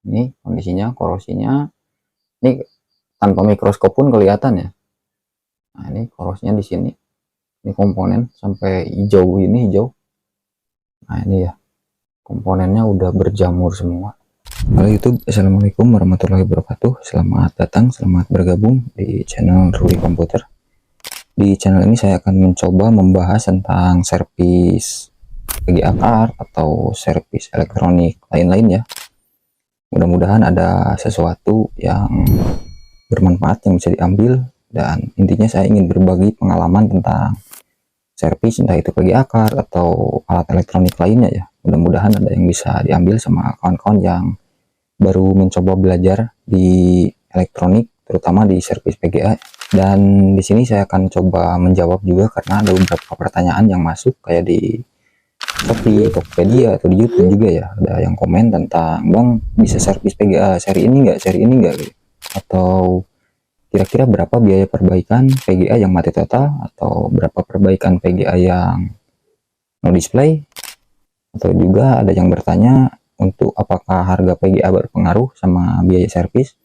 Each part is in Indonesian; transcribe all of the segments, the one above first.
Ini kondisinya, korosinya. Ini tanpa mikroskop pun kelihatan ya. Nah, ini korosnya di sini. Ini komponen sampai hijau ini, hijau. Nah, ini ya. Komponennya udah berjamur semua. Halo YouTube, Assalamualaikum warahmatullahi wabarakatuh. Selamat datang, selamat bergabung di channel Ruli Komputer. Di channel ini saya akan mencoba membahas tentang servis PGA card atau servis elektronik lain-lain ya. Mudah-mudahan ada sesuatu yang bermanfaat yang bisa diambil, dan intinya saya ingin berbagi pengalaman tentang servis entah itu PGA card atau alat elektronik lainnya ya. Mudah-mudahan ada yang bisa diambil sama kawan-kawan yang baru mencoba belajar di elektronik, terutama di servis PGA. Dan di sini saya akan coba menjawab juga karena ada beberapa pertanyaan yang masuk kayak di Shopee, Tokopedia, atau di YouTube juga ya. Ada yang komen tentang, "Bang, bisa servis PGA seri ini nggak gitu. Atau kira-kira berapa biaya perbaikan PGA yang mati total, atau berapa perbaikan PGA yang no display?" Atau juga ada yang bertanya untuk apakah harga PGA berpengaruh sama biaya servis.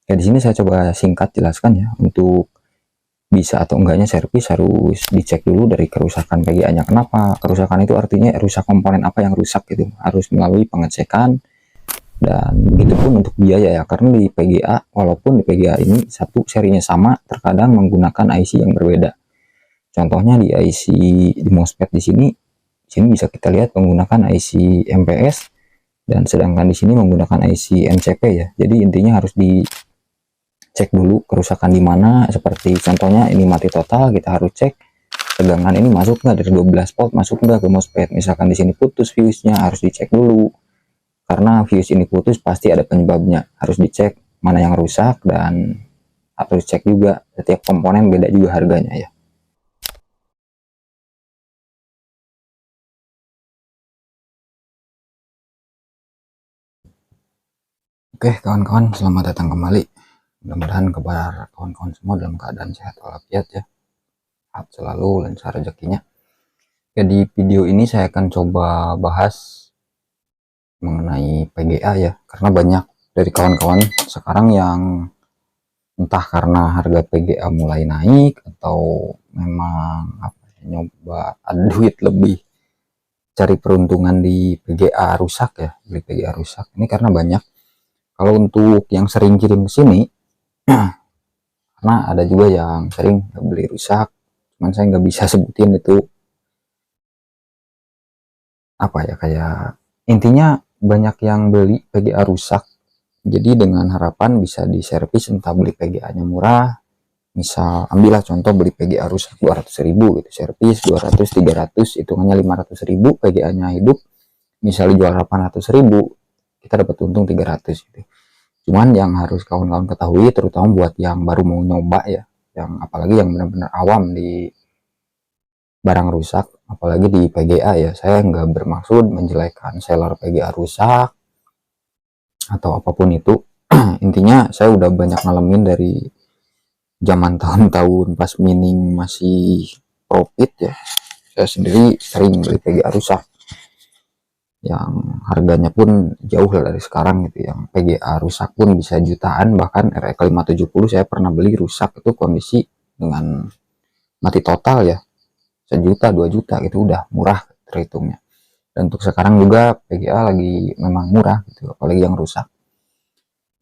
Ya, di sini saya coba singkat jelaskan ya. Untuk bisa atau enggaknya servis harus dicek dulu dari kerusakan PGA-nya. Kenapa? Kerusakan itu artinya rusak komponen apa yang rusak gitu. Harus melalui pengecekan, dan begitupun untuk biaya ya. Karena di PGA, walaupun di PGA ini satu serinya sama, terkadang menggunakan IC yang berbeda. Contohnya di IC di MOSFET di sini bisa kita lihat menggunakan IC MPS, dan sedangkan di sini menggunakan IC MCP ya. Jadi intinya harus dicek dulu kerusakan di mana. Seperti contohnya ini mati total, kita harus cek tegangan ini masuk nggak dari 12 volt, masuk nggak ke MOSFET. Misalkan di sini putus fuse-nya, harus dicek dulu. Karena fuse ini putus pasti ada penyebabnya. Harus dicek mana yang rusak, dan harus cek juga setiap komponen beda juga harganya ya. Oke kawan-kawan, selamat datang kembali. Mudah-mudahan kabar kawan-kawan semua dalam keadaan sehat walafiat ya. Sehat selalu, lancar rezekinya. Ya, di video ini saya akan coba bahas mengenai PGA ya. Karena banyak dari kawan-kawan sekarang yang entah karena harga PGA mulai naik, atau memang nyoba ada duit lebih, cari peruntungan di PGA rusak ya, beli PGA rusak. Ini karena banyak. Kalau untuk yang sering kirim ke sini, karena ada juga yang sering beli rusak, cuman saya nggak bisa sebutin itu apa ya, kayak intinya banyak yang beli PGA rusak. Jadi dengan harapan bisa diservis, entah beli PGA-nya murah, misal ambillah contoh beli PGA rusak 200.000 gitu, servis 200, 300, hitungannya 500.000, PGA-nya hidup, misalnya jual 800.000, kita dapat untung 300 gitu. Cuman yang harus kawan-kawan ketahui, terutama buat yang baru mau nyoba ya, yang apalagi yang benar-benar awam di barang rusak, apalagi di PGA ya. Saya nggak bermaksud menjelekkan seller PGA rusak atau apapun itu. Intinya saya udah banyak ngalamin dari zaman tahun-tahun pas mining masih profit ya. Saya sendiri sering beli PGA rusak yang harganya pun jauh lah dari sekarang gitu. Yang PGA rusak pun bisa jutaan, bahkan RX 570 saya pernah beli rusak itu kondisi dengan mati total ya, 1 juta 2 juta gitu, udah murah terhitungnya. Dan untuk sekarang juga PGA lagi memang murah gitu, apalagi yang rusak.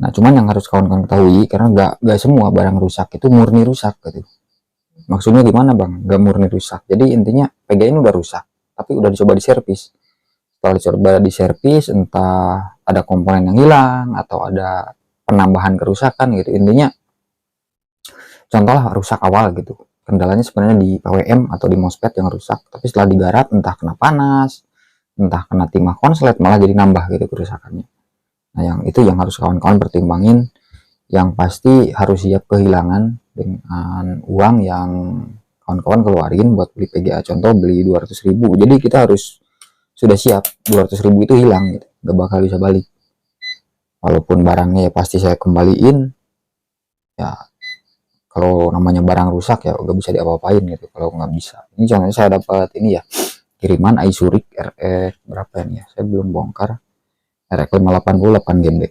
Nah cuman yang harus kawan-kawan ketahui, karena nggak semua barang rusak itu murni rusak gitu. Maksudnya gimana bang? Nggak murni rusak. Jadi intinya PGA ini udah rusak, tapi udah dicoba diservis. Setelah dicoba diservis, entah ada komponen yang hilang atau ada penambahan kerusakan gitu. Intinya contoh rusak awal gitu, kendalanya sebenarnya di PWM atau di MOSFET yang rusak, tapi setelah digarap entah kena panas, entah kena timah konslet, malah jadi nambah gitu kerusakannya. Nah yang itu yang harus kawan-kawan pertimbangin. Yang pasti harus siap kehilangan dengan uang yang kawan-kawan keluarin buat beli PGA. Contoh beli 200.000, jadi kita harus sudah siap 200.000 itu hilang gitu, gak bakal bisa balik. Walaupun barangnya ya pasti saya kembaliin ya. Kalau namanya barang rusak ya gak bisa diapa-apain gitu kalau nggak bisa. Ini contohnya saya dapat ini ya, kiriman iSurik RX berapa ini ya, saya belum bongkar, RX 580 8 GB.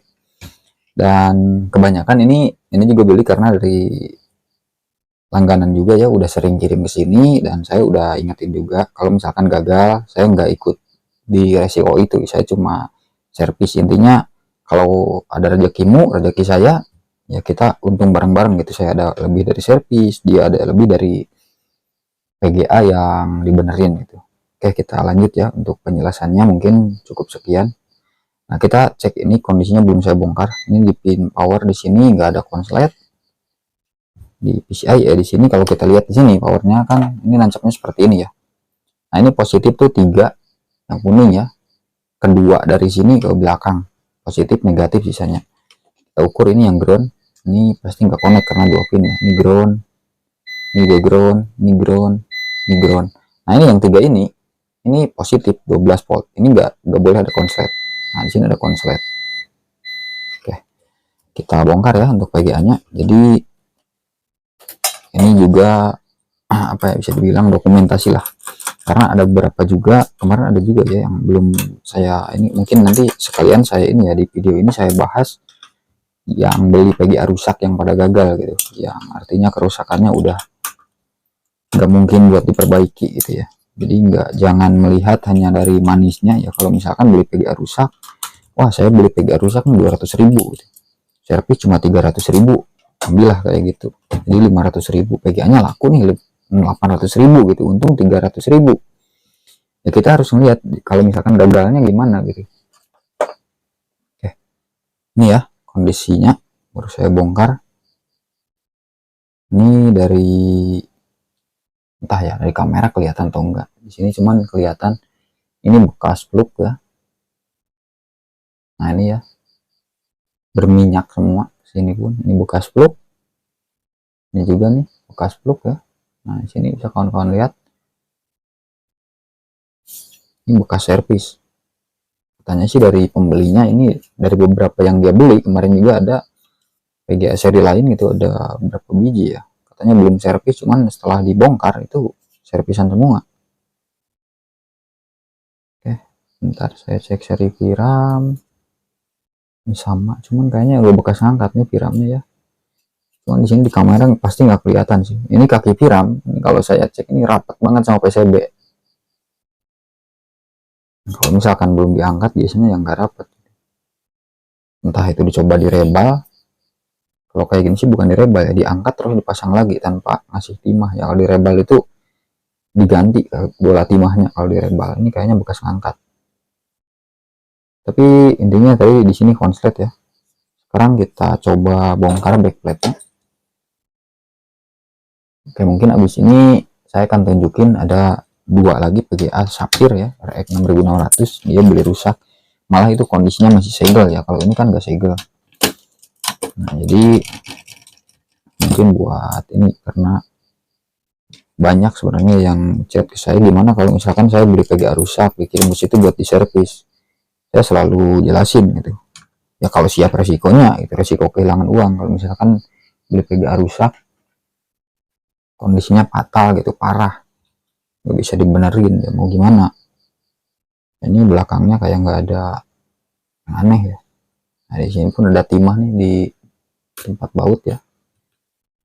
Dan kebanyakan ini juga beli karena dari langganan juga ya, udah sering kirim ke sini, dan saya udah ingetin juga kalau misalkan gagal saya nggak ikut di resiko itu, saya cuma servis. Intinya kalau ada rezekimu rezeki saya, ya kita untung bareng-bareng gitu. Saya ada lebih dari servis, dia ada lebih dari PGA yang dibenerin gitu. Oke, kita lanjut ya untuk penjelasannya, mungkin cukup sekian. Nah, kita cek ini kondisinya belum saya bongkar. Ini di pin power di sini nggak ada konslet. Di PCI ya di sini kalau kita lihat di sini powernya kan ini nancapnya seperti ini ya. Nah, ini positif tuh 3 yang kuning ya. Kedua dari sini ke belakang. Positif negatif sisanya. Kita ukur ini yang ground. Ini pasti nggak connect karena 2 pin ya. Ini ground, ini ground, ini ground, ini ground. Nah, ini yang 3 ini positif 12 volt. Ini nggak boleh ada konslet. Nah, di sini ada konslet. Oke, kita bongkar ya untuk PGA-nya. Jadi ini juga apa ya, bisa dibilang dokumentasi lah, karena ada beberapa juga kemarin ada juga ya yang belum saya ini, mungkin nanti sekalian saya ini ya di video ini saya bahas yang beli PGA rusak yang pada gagal gitu, yang artinya kerusakannya udah nggak mungkin buat diperbaiki gitu ya. Jadi jangan melihat hanya dari manisnya ya. Kalau misalkan beli PGA rusak, wah saya beli PGA rusak nih 200.000 gitu, servis cuma 300.000, ambillah kayak gitu. Jadi 500.000 PGA nya laku nih 800.000 gitu, untung 300.000. Ya kita harus melihat kalau misalkan gagalnya gimana gitu. Oke, ini ya kondisinya baru saya bongkar. Ini dari entah ya dari kamera kelihatan atau enggak, di sini cuman kelihatan ini bekas plug ya. Nah, ini ya berminyak semua, sini pun ini bekas plug, ini juga nih bekas plug ya. Nah, di sini bisa kawan-kawan lihat ini bekas servis. Katanya sih dari pembelinya, ini dari beberapa yang dia beli kemarin juga ada PGA seri lain gitu, ada berapa biji ya, katanya belum servis, cuman setelah dibongkar itu servisan semua. Oke, bentar saya cek seri piram. Ini sama, cuman kayaknya udah bekas angkat nih piramnya ya. Cuman di sini di kamera pasti nggak kelihatan sih. Ini kaki piram, ini kalau saya cek ini rapat banget sama PCB. Kalau misalkan belum diangkat biasanya yang nggak rapat. Entah itu dicoba direbal. Kalau kayak gini sih bukan direbal ya, diangkat terus dipasang lagi tanpa ngasih timah ya. Kalau direbal itu diganti bola timahnya kalau direbal. Ini kayaknya bekas ngangkat. Tapi intinya tadi di sini konslet ya. Sekarang kita coba bongkar backplate-nya. Oke, mungkin abis ini saya akan tunjukin ada 2 lagi PGA Sapphire ya, RX 6600, dia beli rusak. Malah itu kondisinya masih segel ya, kalau ini kan nggak segel. Nah, jadi mungkin buat ini karena banyak sebenarnya yang chat ke saya, gimana kalau misalkan saya beli PGA rusak dikirim ke situ buat diservis. Saya selalu jelasin gitu ya, kalau siap resikonya itu resiko kehilangan uang. Kalau misalkan beli PGA rusak kondisinya fatal gitu, parah, nggak bisa dibenerin ya, mau gimana. Ini belakangnya kayak nggak ada yang aneh ya. Nah, di sini pun ada timah nih di tempat baut ya,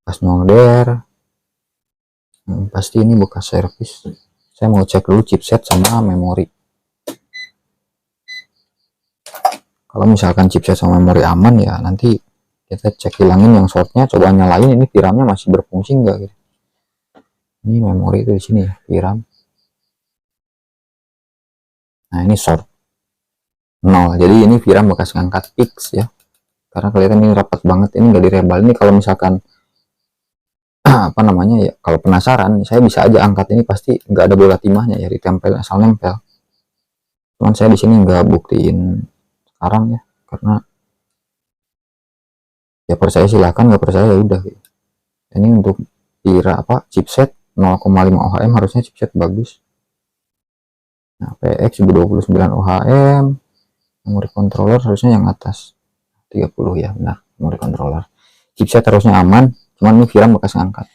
pas nyolder. Pasti ini bekas servis. Saya mau cek dulu chipset sama memori. Kalau misalkan chipset sama memori aman ya nanti kita cek hilangin yang shortnya, coba nyalain ini piramnya masih berfungsi enggak gitu. Ini memori itu di sini ya, piram. Nah, ini short 0, jadi ini piram bekas ngangkat fix ya, karena kelihatan ini rapat banget, ini nggak direbal. Ini kalau misalkan apa namanya ya, kalau penasaran saya bisa aja angkat, ini pasti nggak ada bola timahnya ya, ditempel asal nempel. Cuman saya di sini nggak buktiin sekarang ya, karena ya percaya silahkan, nggak percaya ya udah gitu. Ini untuk chipset 0,5 ohm, harusnya chipset bagus. Nah, PX 29 ohm, memori controller harusnya yang atas 30 ya, benar, memori controller. Chipset harusnya aman, cuman ini VRAM bekas ngangkat.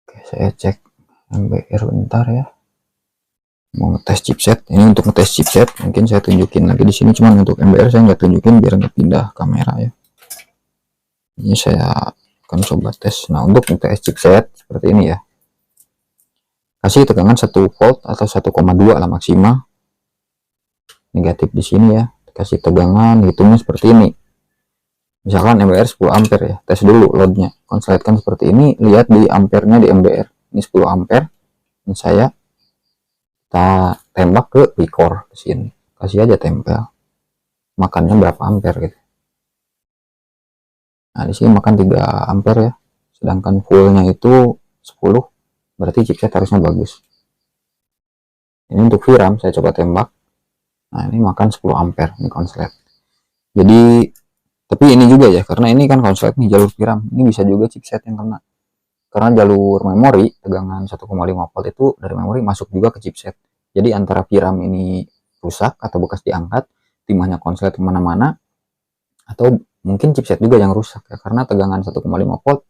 Oke, saya cek MBR bentar ya. mau ngetes chipset. Ini untuk ngetes chipset mungkin saya tunjukin lagi di sini, cuman untuk MBR saya nggak tunjukin biar nggak pindah kamera ya. Ini saya akan coba tes. Nah, untuk ngetes chipset seperti ini ya, kasih tegangan 1 volt atau 1,2 lah maksimal, negatif di sini ya, kasih tegangan, hitungnya seperti ini. Misalkan MBR 10 ampere ya, tes dulu loadnya, konsletkan seperti ini, lihat di ampernya di MBR, ini 10 ampere. Ini saya kita tembak ke Vicor ke sini, kasih aja tempel, makannya berapa ampere gitu. Nah, di sini makan 3 ampere ya, sedangkan fullnya itu 10, berarti chipset harusnya bagus. Ini untuk VRAM saya coba tembak. Nah, ini makan 10 ampere, ini konslet. Jadi tapi ini juga ya, karena ini kan konslet nih jalur VRAM, ini bisa juga chipset yang kena. Karena jalur memori tegangan 1,5 volt itu dari memori masuk juga ke chipset. Jadi antara VRAM ini rusak atau bekas diangkat, timahnya konslet kemana-mana, atau mungkin chipset juga yang rusak ya, karena tegangan 1,5 volt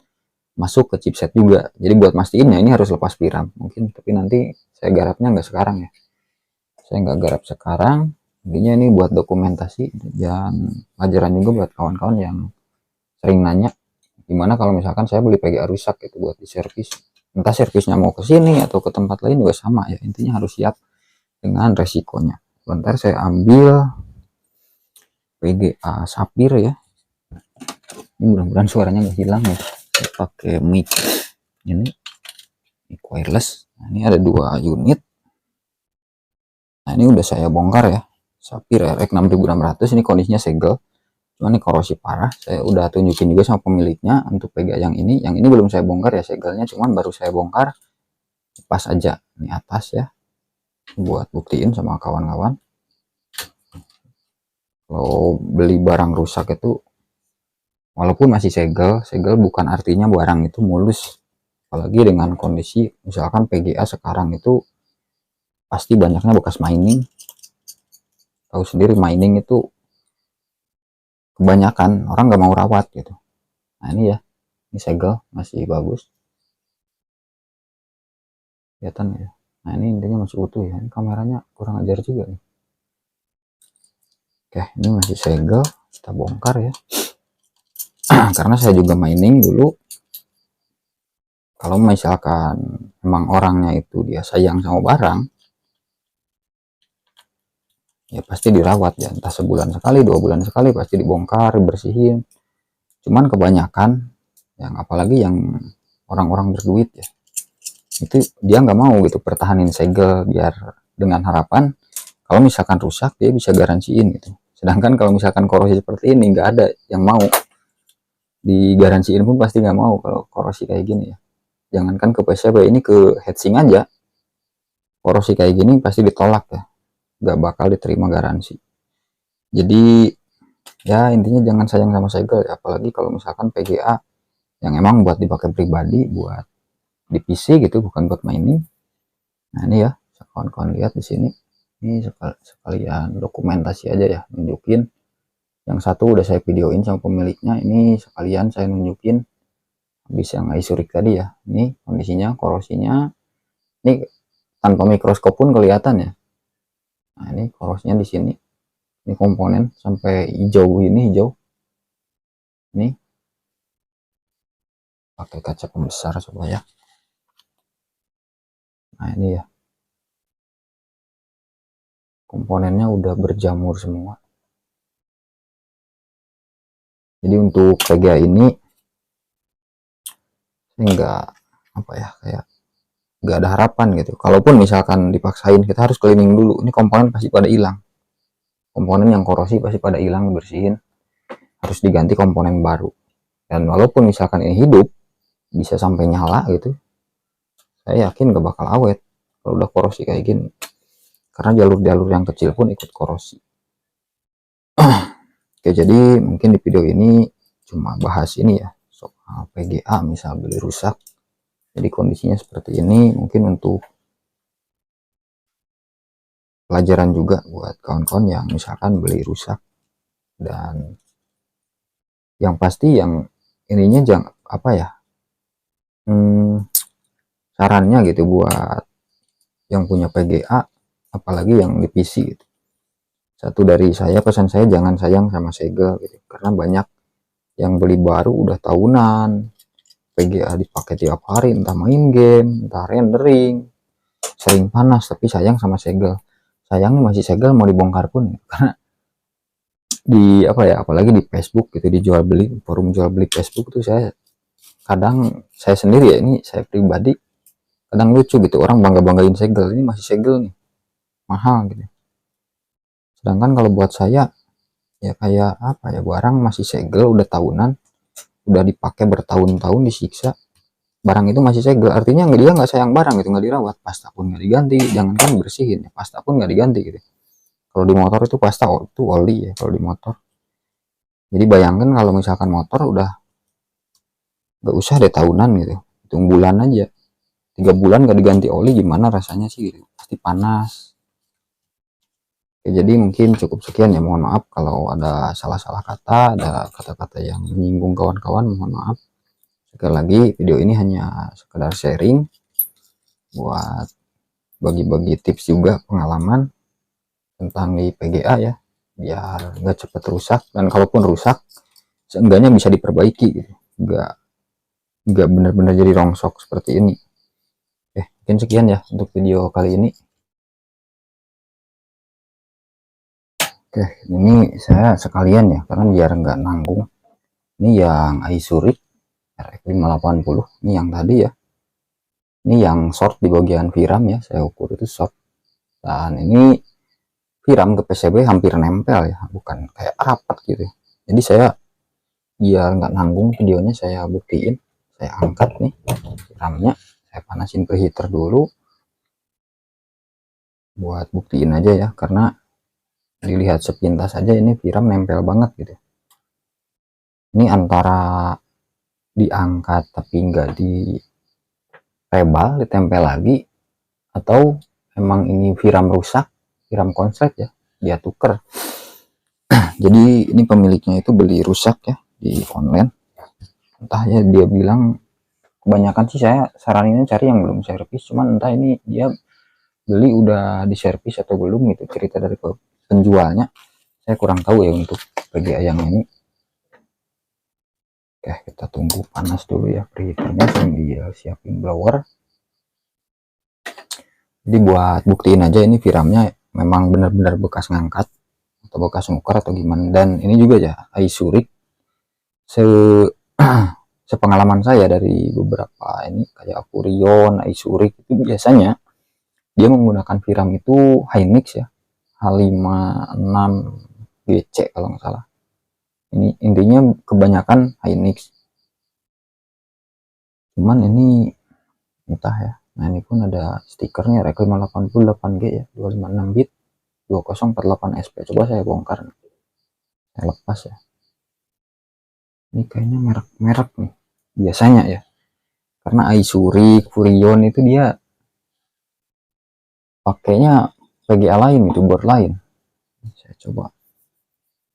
masuk ke chipset juga. Jadi buat mastiinnya ini harus lepas VRAM mungkin, tapi nanti saya garapnya nggak sekarang ya. Saya nggak garap sekarang. Intinya ini buat dokumentasi dan pelajaran juga buat kawan-kawan yang sering nanya gimana kalau misalkan saya beli PGA rusak itu buat diservis, entah servisnya mau ke sini atau ke tempat lain juga sama ya, intinya harus siap dengan resikonya. Bentar saya ambil PGA Sapphire ya, ini mudah-mudahan suaranya nggak hilang ya, saya pakai mic ini mic wireless. Nah, ini ada 2 unit. Nah, ini udah saya bongkar ya, Sapphire RX 6600, ini kondisinya segel, cuman ini korosi parah. Saya udah tunjukin juga sama pemiliknya untuk PGA yang ini belum saya bongkar ya segelnya, cuman baru saya bongkar pas aja ini atas ya, buat buktiin sama kawan-kawan. Kalau beli barang rusak itu walaupun masih segel bukan artinya barang itu mulus, apalagi dengan kondisi misalkan PGA sekarang itu pasti banyaknya bekas mining. Tahu sendiri mining itu kebanyakan orang nggak mau rawat gitu. Nah, ini ya, ini segel masih bagus, kelihatan ya. Nah, ini intinya masih utuh ya, ini kameranya kurang ajar juga nih. Oke, ini masih segel, kita bongkar ya. Karena saya juga mining dulu, kalau misalkan memang orangnya itu dia sayang sama barang ya pasti dirawat ya, entah sebulan sekali 2 bulan sekali pasti dibongkar, bersihin. Cuman kebanyakan yang apalagi yang orang-orang berduit ya, itu dia nggak mau gitu pertahanin segel biar dengan harapan kalau misalkan rusak dia bisa garansiin gitu. Sedangkan kalau misalkan korosi seperti ini nggak ada yang mau digaransiin, pun pasti nggak mau kalau korosi kayak gini ya. Jangankan ke PCB, ini ke heatsink aja korosi kayak gini pasti ditolak ya, nggak bakal diterima garansi. Jadi ya intinya jangan sayang sama segel ya, apalagi kalau misalkan PGA yang emang buat dipakai pribadi, buat di PC gitu, bukan buat mining. Nah, ini ya kawan-kawan lihat di sini, ini sekalian dokumentasi aja ya, nunjukin. Yang satu udah saya videoin sama pemiliknya, ini sekalian saya nunjukin habis yang isurik tadi ya. Ini kondisinya, korosinya ini tanpa mikroskop pun kelihatan ya. Nah, ini korosnya di sini, ini komponen sampai hijau, ini hijau. Ini pakai kaca pembesar coba ya. Nah, ini ya, komponennya udah berjamur semua. Jadi untuk PGA ini nggak apa ya, kayak nggak ada harapan gitu. Kalaupun misalkan dipaksain kita harus cleaning dulu, ini komponen pasti pada hilang. Komponen yang korosi pasti pada hilang, bersihin, harus diganti komponen baru. Dan walaupun misalkan ini hidup bisa sampai nyala gitu, saya yakin gak bakal awet kalau udah korosi kayak gini, karena jalur-jalur yang kecil pun ikut korosi. Oke, jadi mungkin di video ini cuma bahas ini ya, soal PGA misal beli rusak. Jadi kondisinya seperti ini, mungkin untuk pelajaran juga buat kawan-kawan yang misalkan beli rusak. Dan yang pasti yang ininya jangan apa ya, sarannya gitu buat yang punya PGA, apalagi yang di PC gitu. Satu dari saya, pesan saya jangan sayang sama segel gitu, karena banyak yang beli baru udah tahunan, VGA dipakai tiap hari, entah main game, entah rendering, sering panas, tapi sayang sama segel. Sayang masih segel mau dibongkar pun, karena di apa ya, apalagi di Facebook gitu, dijual beli, forum jual beli Facebook tuh saya kadang, saya sendiri ya, ini saya pribadi kadang lucu gitu, orang bangga-banggain segel, ini masih segel nih, mahal gitu. Sedangkan kalau buat saya ya kayak apa ya, barang masih segel udah tahunan, udah dipakai bertahun-tahun, disiksa, barang itu masih segel, artinya dia nggak sayang barang gitu, nggak dirawat, pasta pun nggak diganti, jangankan bersihin ya, pasta pun nggak diganti gitu. Kalau di motor itu pasta itu oli ya kalau di motor. Jadi bayangkan kalau misalkan motor udah nggak usah deh tahunan gitu, hitung bulan aja, 3 bulan nggak diganti oli, gimana rasanya sih gitu, pasti panas. Oke, jadi mungkin cukup sekian ya, mohon maaf kalau ada salah-salah kata, ada kata-kata yang menyinggung kawan-kawan, mohon maaf. Sekali lagi video ini hanya sekedar sharing buat bagi-bagi tips juga, pengalaman tentang di PGA ya, biar nggak cepet rusak, dan kalaupun rusak seenggaknya bisa diperbaiki gitu, nggak benar-benar jadi rongsok seperti ini. Mungkin sekian ya untuk video kali ini. Oke, ini saya sekalian ya, karena biar nggak nanggung. Ini yang iSuric RX580, ini yang tadi ya. Ini yang short di bagian VRAM ya, saya ukur itu short. Dan ini VRAM ke PCB hampir nempel ya, bukan kayak rapat gitu. Jadi saya biar nggak nanggung videonya, saya buktiin. Saya angkat nih VRAM-nya, saya panasin preheater dulu buat buktiin aja ya, karena dilihat sepintas aja ini VRAM nempel banget gitu. Ini antara diangkat tapi nggak ditebal, ditempel lagi, atau emang ini VRAM rusak, VRAM konslet ya, dia tuker. Jadi ini pemiliknya itu beli rusak ya di online, entah ya, dia bilang, kebanyakan sih saya saraninnya cari yang belum servis, cuman entah ini dia beli udah diservis atau belum gitu, cerita dari penjualnya saya kurang tahu ya untuk PGA yang ini. Oke, kita tunggu panas dulu ya preheaternya sambil siapin blower. Jadi buat buktiin aja ini VRAM-nya memang benar-benar bekas ngangkat atau bekas nuker atau gimana. Dan ini juga ya iSuric, sepengalaman saya dari beberapa ini kayak Furion, iSuric itu biasanya dia menggunakan VRAM itu Hynix ya, H56GC kalau nggak salah. Ini intinya kebanyakan Hynix. Cuman ini entah ya. Nah ini pun ada stikernya RX 588G ya, 256 bit, 2048 SP. Coba saya bongkar, saya lepas ya. Ini kayaknya merek-merek nih biasanya ya, karena iSuric, Furion itu dia pakainya PGA lain, itu board lain. Saya coba,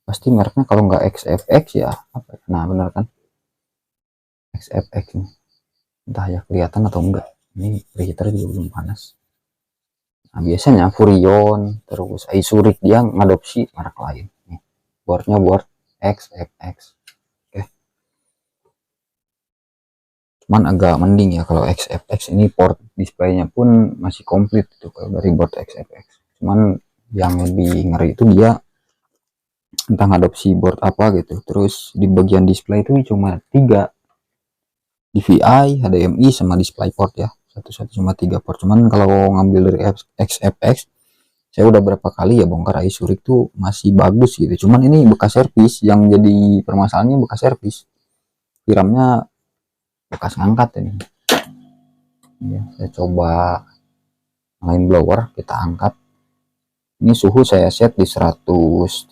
pasti mereknya kalau nggak XFX ya apa ya? Nah benar kan, XFX nih, entah ya kelihatan atau enggak. Ini preheater juga belum panas. Nah biasanya Furion terus iSuric dia ngadopsi merek lain nih, boardnya board XFX. Cuman agak mending ya kalau XFX ini, port displaynya pun masih komplit tuh kalau dari board XFX. Cuman yang lebih ngeri itu dia tentang adopsi board apa gitu, terus di bagian display itu cuma 3 DVI, HDMI sama DisplayPort ya, satu cuma 3 port. Cuman kalau ngambil dari XFX, saya udah berapa kali ya bongkar iSuric tuh masih bagus gitu. Cuman ini bekas servis, yang jadi permasalahannya bekas servis, VRAM-nya bekas ngangkat ini ya. Saya coba main blower, kita angkat. Ini suhu saya set di 130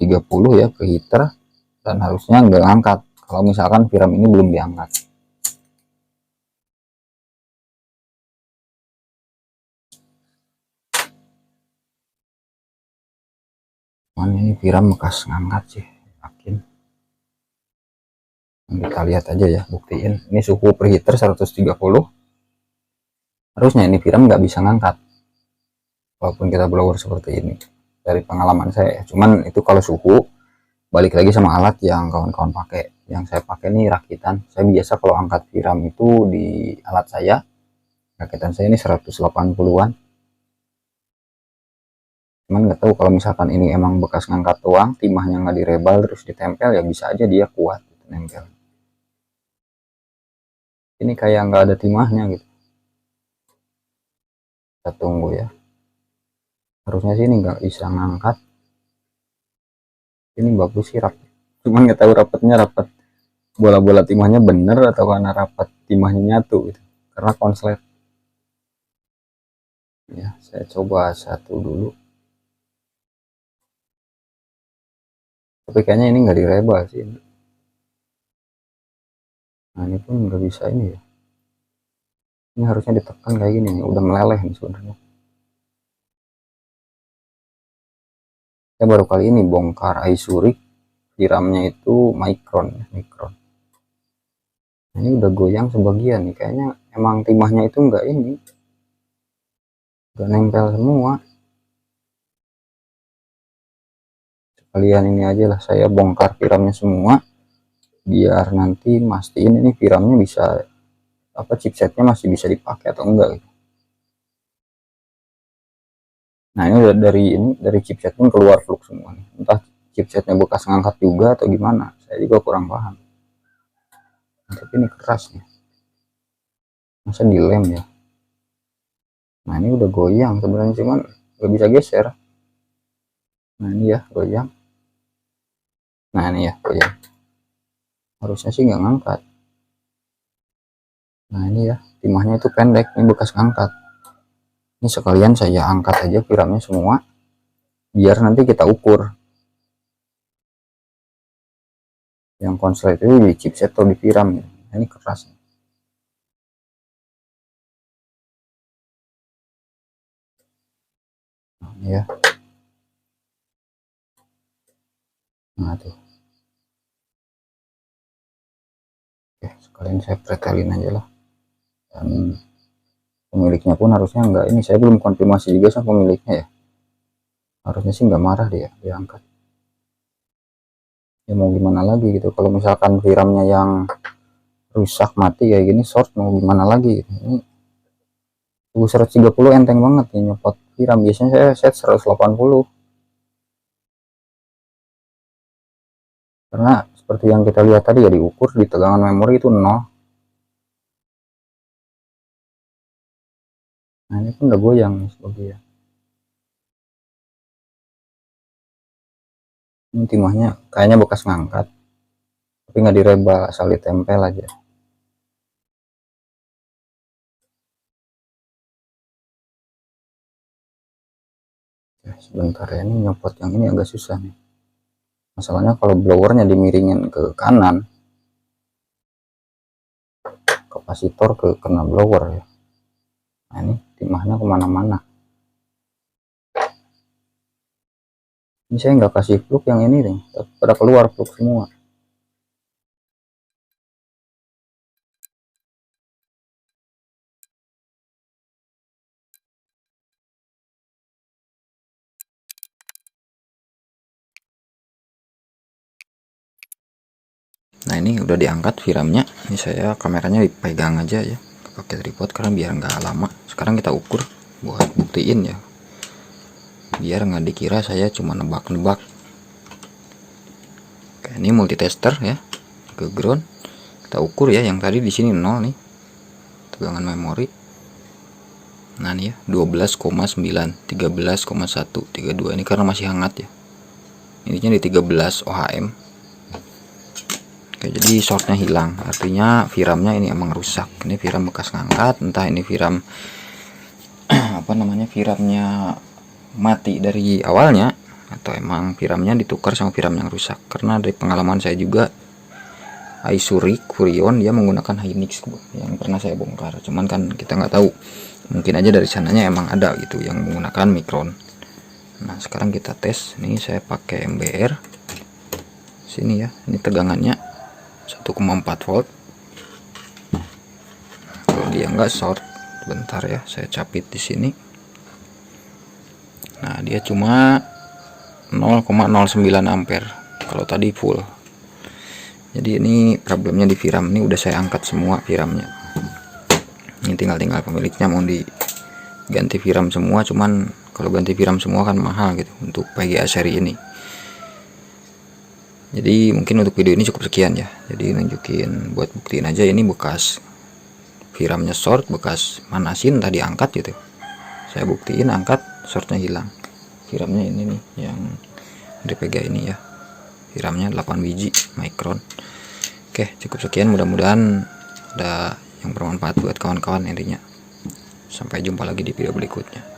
ya preheater, dan harusnya nggak angkat kalau misalkan VRAM ini belum diangkat. Cuman ini VRAM bekas ngangkat sih, yakin. Kita lihat aja ya, buktiin. Ini suhu preheater 130, harusnya ini VRAM nggak bisa ngangkat. walaupun kita blower seperti ini dari pengalaman saya. Cuman itu kalau suhu, balik lagi sama alat yang kawan-kawan pakai. Yang saya pakai ini rakitan. Saya biasa kalau angkat tiram itu di alat saya, rakitan saya ini 180-an. Cuman nggak tahu kalau misalkan ini emang bekas ngangkat doang, timahnya nggak direbal terus ditempel, ya bisa aja dia kuat gitu, nempel. Ini kayak nggak ada timahnya gitu. Kita tunggu ya. Harusnya sih ini nggak bisa ngangkat. Ini bagus sih rapat. Cuman nggak tahu rapatnya rapat bola-bola timahnya bener atau karena rapat timahnya nyatu gitu. Karena konslet. Ya, saya coba satu dulu. Tapi kayaknya ini nggak direbal sih. Nah ini pun nggak bisa ini ya. Ini harusnya ditekan kayak gini nih. Udah meleleh nih sebenarnya. Saya baru kali ini bongkar Aisurik. Tiramnya itu mikron. Nah, ini udah goyang sebagian nih. Kayaknya emang timahnya itu nggak ini. Nggak nempel semua. Sekalian ini aja lah. Saya bongkar tiramnya semua. Biar nanti mastiin ini tiramnya bisa, apa, chipsetnya masih bisa dipakai atau enggak gitu. Nah ini udah dari chipset pun keluar flux semua nih. Entah chipsetnya bekas ngangkat juga atau gimana, saya juga kurang paham. Nah, tapi ini keras nih, masa dilem ya. Nah ini udah goyang sebenarnya, cuman nggak bisa geser. Nah ini ya goyang. Nah ini ya goyang, harusnya sih nggak ngangkat. Nah ini ya timahnya itu pendek, ini bekas ngangkat. Ini sekalian saya angkat aja piramnya semua, biar nanti kita ukur yang konslet itu di chipset atau di piram ya. Nah, ini keras. Nah, ini ya. Nah tuh. Oke, sekalian saya pretelin aja lah. Dan pemiliknya pun harusnya enggak, ini saya belum konfirmasi juga sama pemiliknya ya. Harusnya sih nggak marah dia diangkat. Ya mau gimana lagi gitu. Kalau misalkan piramnya yang rusak mati kayak gini, short, mau gimana lagi gitu. Ini 130 enteng banget nih nyopot piram. Biasanya saya set 180. Karena seperti yang kita lihat tadi ya, diukur di tegangan memori itu 0. Nah ini pun udah goyang nih sebagian. Ini timahnya kayaknya bekas ngangkat, tapi nggak direbal, asal ditempel aja. Ya, sebentar ya, ini nyopot yang ini agak susah nih. Masalahnya kalau blowernya dimiringin ke kanan, kapasitor ke kena blower ya. Nah ini timahnya kemana-mana. Ini saya nggak kasih flux yang ini nih, tapi pada keluar flux semua. Nah ini udah diangkat piramnya. Ini saya kameranya dipegang aja ya, pakai tripod karena biar nggak lama. Sekarang kita ukur buat buktiin ya, biar nggak dikira saya cuma nebak-nebak. Oke, ini multitester ya, ke ground. Kita ukur ya, yang tadi di sini 0 nih tegangan memori. Nah nih ya 12,9, 13,1, 32. Ini karena masih hangat ya, ininya di 13 ohm. Oke, jadi shortnya hilang, artinya piramnya ini emang rusak. Ini piram bekas ngangkat, entah ini piram apa namanya, piramnya mati dari awalnya, atau emang piramnya ditukar sama piram yang rusak. Karena dari pengalaman saya juga, Aisurik Furion dia menggunakan Hynix yang pernah saya bongkar. Cuman kan kita nggak tahu, mungkin aja dari sananya emang ada gitu yang menggunakan mikron. Nah sekarang kita tes. Ini saya pakai MBR sini ya, ini tegangannya 1,4 volt. Kalau dia nggak short, bentar ya, saya capit di sini. dia cuma 0,09 ampere kalau tadi full. Jadi ini problemnya di VRAM. Ini udah saya angkat semua VRAMnya. Ini tinggal pemiliknya mau diganti VRAM semua, cuman kalau ganti VRAM semua kan mahal gitu untuk PGA seri ini. Jadi mungkin untuk video ini cukup sekian ya. Jadi nunjukin buat buktiin aja ini bekas VRAMnya short, bekas manasin tadi angkat gitu. Saya buktiin angkat, shortnya hilang. VRAMnya ini nih yang DPG ini ya. VRAMnya 8 biji micron. Oke, cukup sekian, mudah-mudahan ada yang bermanfaat buat kawan-kawan intinya. Sampai jumpa lagi di video berikutnya.